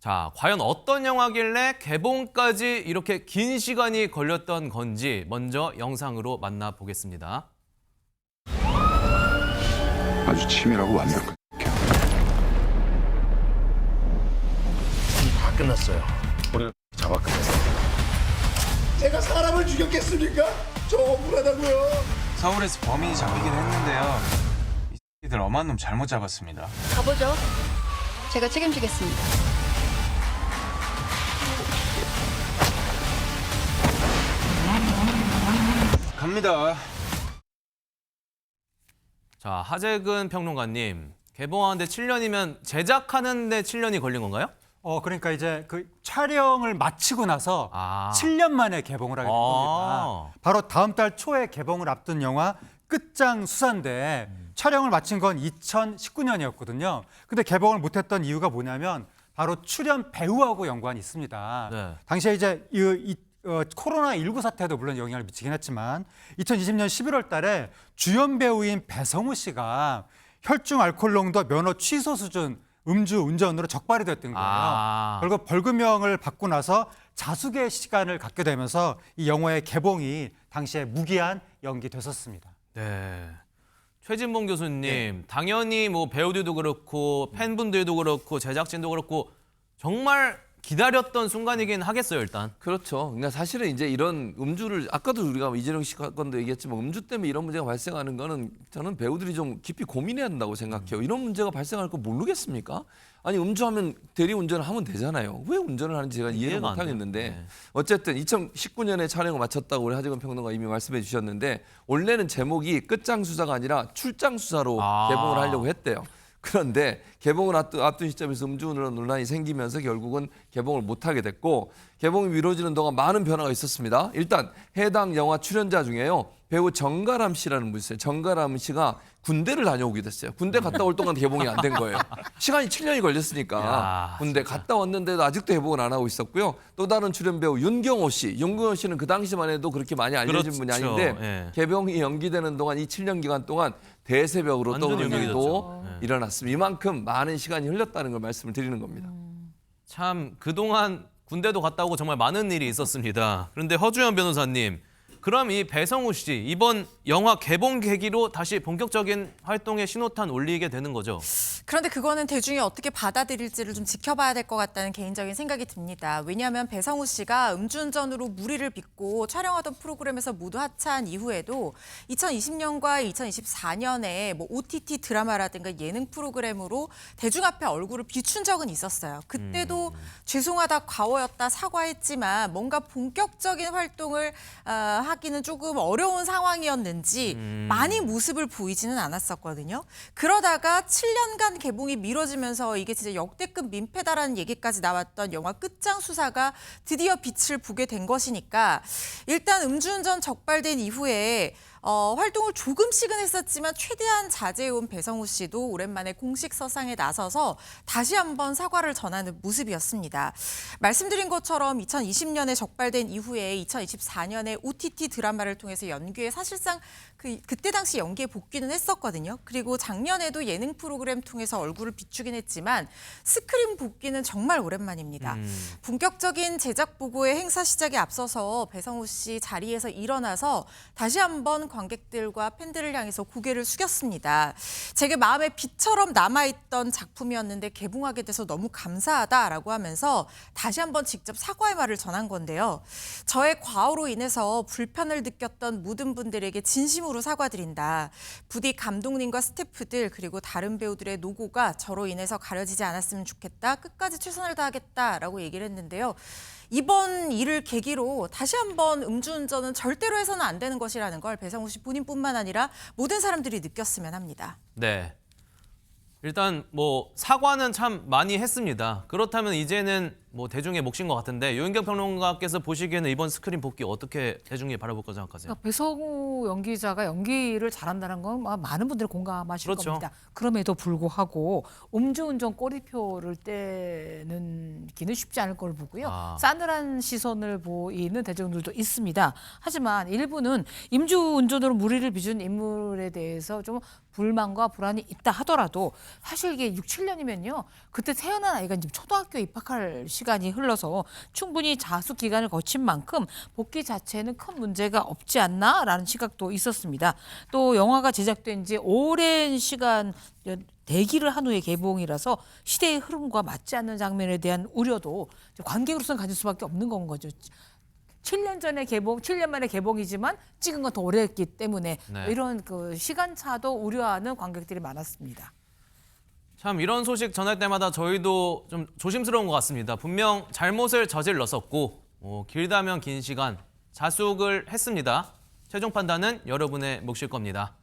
자, 과연 어떤 영화길래 개봉까지 이렇게 긴 시간이 걸렸던 건지 먼저 영상으로 만나보겠습니다. 아주 치밀하고 완벽한 다 끝났어요. 우리가 잡았거든요. 제가 사람을 죽였겠습니까? 저 억울하다고요. 서울에서 범인이 잡히긴 했는데요. 이 새끼들 엄한 놈 잘못 잡았습니다. 가보죠. 제가 책임지겠습니다. 갑니다. 자, 하재근 평론가님, 개봉하는데 7년이면 제작하는데 7년이 걸린 건가요? 그러니까 이제 그 촬영을 마치고 나서 아. 7년 만에 개봉을 하게 된 겁니다. 바로 다음 달 초에 개봉을 앞둔 영화 끝장 수사인데 촬영을 마친 건 2019년이었거든요. 근데 개봉을 못했던 이유가 뭐냐면 바로 출연 배우하고 연관이 있습니다. 네. 당시에 이제 코로나19 사태도 물론 영향을 미치긴 했지만 2020년 11월 달에 주연 배우인 배성우 씨가 혈중 알코올 농도 면허 취소 수준 음주 운전으로 적발이 됐던 거예요. 그리고 벌금형을 받고 나서 자숙의 시간을 갖게 되면서 이 영화의 개봉이 당시에 무기한 연기됐었습니다. 네. 최진봉 교수님, 당연히 뭐 배우들도 그렇고 팬분들도 그렇고 제작진도 그렇고 정말 기다렸던 순간이긴 하겠어요, 일단. 그렇죠. 그러니까 사실은 이제 이런 음주를 아까도 우리가 이재령 씨 건도 얘기했지만 음주 때문에 이런 문제가 발생하는 거는 저는 배우들이 좀 깊이 고민해야 한다고 생각해요. 이런 문제가 발생할 거 모르겠습니까? 아니 음주하면 대리운전을 하면 되잖아요. 왜 운전을 하는지 제가 이해를 이해가 안 못하겠는데 돼요. 네. 어쨌든 2019년에 촬영을 마쳤다고 우리 하재근 평론가 이미 말씀해 주셨는데 원래는 제목이 끝장 수사가 아니라 출장 수사로 개봉을 하려고 했대요. 그런데 개봉을 앞둔 시점에서 음주운전 논란이 생기면서 결국은 개봉을 못하게 됐고 개봉이 미뤄지는 동안 많은 변화가 있었습니다. 일단 해당 영화 출연자 중에요. 배우 정가람 씨라는 분이 있어요. 정가람 씨가 군대를 다녀오게 됐어요. 군대 갔다 올 동안 개봉이 안 된 거예요. 시간이 7년이 걸렸으니까 야, 군대 갔다 왔는데도 아직도 개봉을 안 하고 있었고요. 또 다른 출연 배우 윤경호 씨. 윤경호 씨는 그 당시만 해도 그렇게 많이 알려진 분이 그렇죠. 아닌데 예. 개봉이 연기되는 동안 이 7년 기간 동안 대세벽으로 완전히 떠오르는 일도 유명해졌죠. 예. 일어났습니다. 이만큼 많은 시간이 흘렀다는 걸 말씀을 드리는 겁니다. 참 그동안 군대도 갔다 오고 정말 많은 일이 있었습니다. 그런데 허주연 변호사님, 그럼 이 배성우 씨 이번 영화 개봉 계기로 다시 본격적인 활동에 신호탄 올리게 되는 거죠? 그런데 그거는 대중이 어떻게 받아들일지를 좀 지켜봐야 될 것 같다는 개인적인 생각이 듭니다. 왜냐하면 배성우 씨가 음주운전으로 무리를 빚고 촬영하던 프로그램에서 모두 하차한 이후에도 2020년과 2024년에 뭐 OTT 드라마라든가 예능 프로그램으로 대중 앞에 얼굴을 비춘 적은 있었어요. 그때도 죄송하다, 과오였다, 사과했지만 뭔가 본격적인 활동을 하기는 조금 어려운 상황이었는지 많이 모습을 보이지는 않았었거든요. 그러다가 7년간 개봉이 미뤄지면서 이게 진짜 역대급 민폐다라는 얘기까지 나왔던 영화 끝장 수사가 드디어 빛을 보게 된 것이니까 일단 음주운전 적발된 이후에 활동을 조금씩은 했었지만 최대한 자제해온 배성우 씨도 오랜만에 공식 서상에 나서서 다시 한번 사과를 전하는 모습이었습니다. 말씀드린 것처럼 2020년에 적발된 이후에 2024년에 OTT 드라마를 통해서 연기에 사실상 그때 당시 연기에 복귀는 했었거든요. 그리고 작년에도 예능 프로그램 통해서 얼굴을 비추긴 했지만 스크린 복귀는 정말 오랜만입니다. 본격적인 제작 보고의 행사 시작에 앞서서 배성우 씨 자리에서 일어나서 다시 한번 관객들과 팬들을 향해서 고개를 숙였습니다. 제게 마음에 빛처럼 남아있던 작품이었는데 개봉하게 돼서 너무 감사하다라고 하면서 다시 한번 직접 사과의 말을 전한 건데요. 저의 과오로 인해서 불편을 느꼈던 모든 분들에게 진심으로 사과드린다. 부디 감독님과 스태프들 그리고 다른 배우들의 노고가 저로 인해서 가려지지 않았으면 좋겠다. 끝까지 최선을 다하겠다라고 얘기를 했는데요. 이번 일을 계기로 다시 한번 음주운전은 절대로 해서는 안 되는 것이라는 걸 배성우 씨 본인뿐만 아니라 모든 사람들이 느꼈으면 합니다. 네. 일단 뭐 사과는 참 많이 했습니다. 그렇다면 이제는 뭐 대중의 몫인 것 같은데 유인경 평론가께서 보시기에는 이번 스크린 복귀 어떻게 대중이 바라볼 거 생각하세요? 그러니까 배성우 연기자가 연기를 잘한다는 건 많은 분들이 공감하실 그렇죠. 겁니다. 그럼에도 불구하고 음주운전 꼬리표를 떼는 기는 쉽지 않을 걸 보고요. 싸늘한 시선을 보이는 대중들도 있습니다. 하지만 일부는 음주운전으로 무리를 빚은 인물에 대해서 좀 불만과 불안이 있다 하더라도 사실 이게 6, 7년이면요. 그때 태어난 아이가 이제 초등학교에 입학할 시간이 흘러서 충분히 자숙 기간을 거친 만큼 복귀 자체는 큰 문제가 없지 않나라는 시각도 있었습니다. 또 영화가 제작된 지 오랜 시간 대기를 한 후에 개봉이라서 시대의 흐름과 맞지 않는 장면에 대한 우려도 관객으로서는 가질 수밖에 없는 건 거죠. 7년 전에 개봉, 7년 만에 개봉이지만 찍은 건 더 오래 했기 때문에 네. 이런 그 시간차도 우려하는 관객들이 많았습니다. 참 이런 소식 전할 때마다 저희도 좀 조심스러운 것 같습니다. 분명 잘못을 저질렀었고 길다면 긴 시간 자숙을 했습니다. 최종 판단은 여러분의 몫일 겁니다.